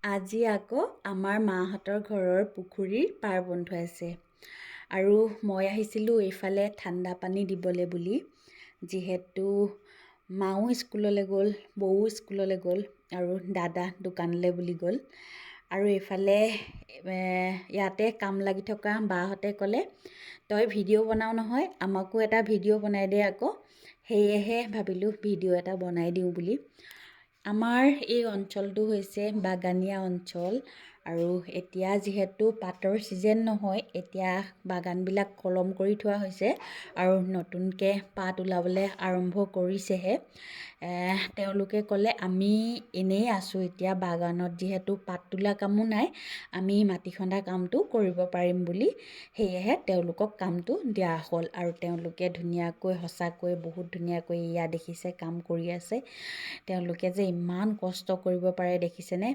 আজি আকৌ আমাৰ মাহঁতৰ ঘৰৰ পুখুৰীৰ পাৰ বন্ধুৱাইছে আৰু মই আহিছিলোঁ এইফালে ঠাণ্ডা পানী দিবলৈ বুলি। যিহেতু মাও স্কুললৈ গ'ল, বৌও স্কুললৈ গ'ল আৰু দাদা দোকানলৈ বুলি গ'ল। আৰু এইফালে ইয়াতে কাম লাগি থকা বাহঁতে ক'লে, তই ভিডিঅ' বনাও নহয়, আমাকো এটা ভিডিঅ' বনাই দে আকৌ। সেয়েহে ভাবিলোঁ ভিডিঅ' এটা বনাই দিওঁ বুলি। আমাৰ এই অঞ্চলটো হৈছে বাগানীয়া অঞ্চল আৰু এতিয়া যিহেতু পাতৰ ছিজন নহয়, এতিয়া বাগানবিলাক কলম কৰি থোৱা হৈছে আৰু নতুনকৈ পাত ওলাবলৈ আৰম্ভ কৰিছেহে। তেওঁলোকে ক'লে আমি এনেই আছোঁ এতিয়া বাগানত, যিহেতু পাত তোলা কামো নাই, আমি মাটি খন্দা কামটো কৰিব পাৰিম বুলি। সেয়েহে তেওঁলোকক কামটো দিয়া হ'ল আৰু তেওঁলোকে ধুনীয়াকৈ, সঁচাকৈ বহুত ধুনীয়াকৈ এয়া দেখিছে কাম কৰি আছে। তেওঁলোকে যে ইমান কষ্ট কৰিব পাৰে দেখিছেনে?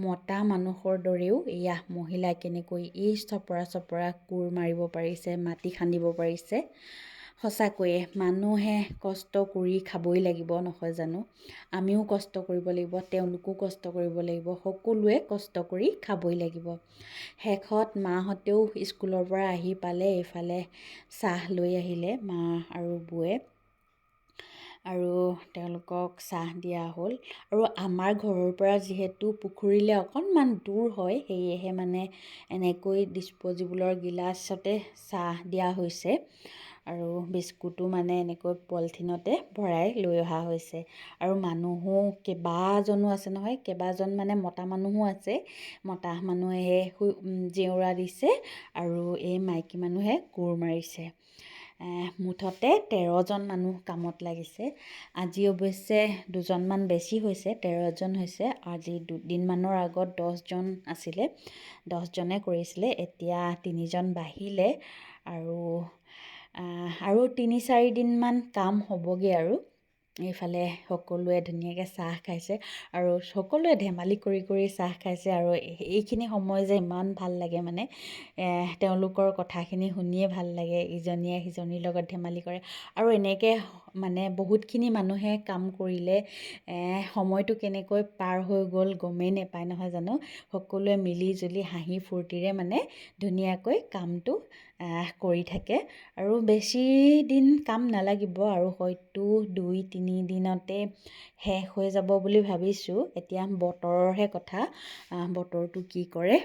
মতা মানুহৰ দৰেও এয়া মহিলাই কেনেকৈ এই চপৰা কোৰ মাৰিব পাৰিছে, মাটি খান্দিব পাৰিছে। সঁচাকৈয়ে মানুহে কষ্ট কৰি খাবই লাগিব, নহয় জানো? আমিও কষ্ট কৰিব লাগিব, তেওঁলোকো কষ্ট কৰিব লাগিব, সকলোৱে কষ্ট কৰি খাবই লাগিব। শেষত মাহঁতেও স্কুলৰ পৰা আহি পালে, এইফালে চাহ লৈ আহিলে মা আৰু বৌয়ে আৰু তেওঁলোকক চাহ দিয়া হ'ল। আৰু আমাৰ ঘৰৰ পৰা যিহেতু পুখুৰীলৈ অকণমান দূৰ হয়, সেয়েহে মানে এনেকৈ ডিছপ'জিবলৰ গিলাচতে চাহ দিয়া হৈছে আৰু বিস্কুটো মানে এনেকৈ পলিথিনতে ভৰাই লৈ অহা হৈছে। আৰু মানুহো কেইবাজনো আছে নহয়, কেইবাজন মানে মতা মানুহো আছে। মতা মানুহে জেউৰা দিছে আৰু এই মাইকী মানুহে কোৰ মাৰিছে। মুঠতে 13জন মানুহ কামত লাগিছে। আজি অৱশ্যে দুজনমান বেছি হৈছে, 13জন হৈছে। আজি দুদিনমানৰ আগত 10জন আছিলে, 10জনে কৰিছিলে, এতিয়া 3জন বাঢ়িলে আৰু 3-4 দিনমান কাম হ'বগৈ আৰু। এইফালে সকলোৱে ধুনীয়াকৈ চাহ খাইছে আৰু সকলোৱে ধেমালি কৰি কৰি চাহ খাইছে আৰু এইখিনি সময় যে ইমান ভাল লাগে মানে, তেওঁলোকৰ কথাখিনি শুনিয়ে ভাল লাগে। ইজনীয়ে সিজনীৰ লগত ধেমালি কৰে আৰু এনেকৈ মানে বহুতখিনি মানুহে কাম কৰিলে সময়টো কেনেকৈ পাৰ হৈ গ'ল গমেই নাপায়, নহয় জানো? সকলোৱে মিলি জুলি হাঁহি ফূৰ্তিৰে মানে ধুনীয়াকৈ কামটো কৰি থাকে আৰু বেছি দিন কাম নালাগিব আৰু হয়তো 2-3 দিনতে শেষ হৈ যাব বুলি ভাবিছোঁ। এতিয়া বতৰৰহে কথা, বতৰটো কি কৰে।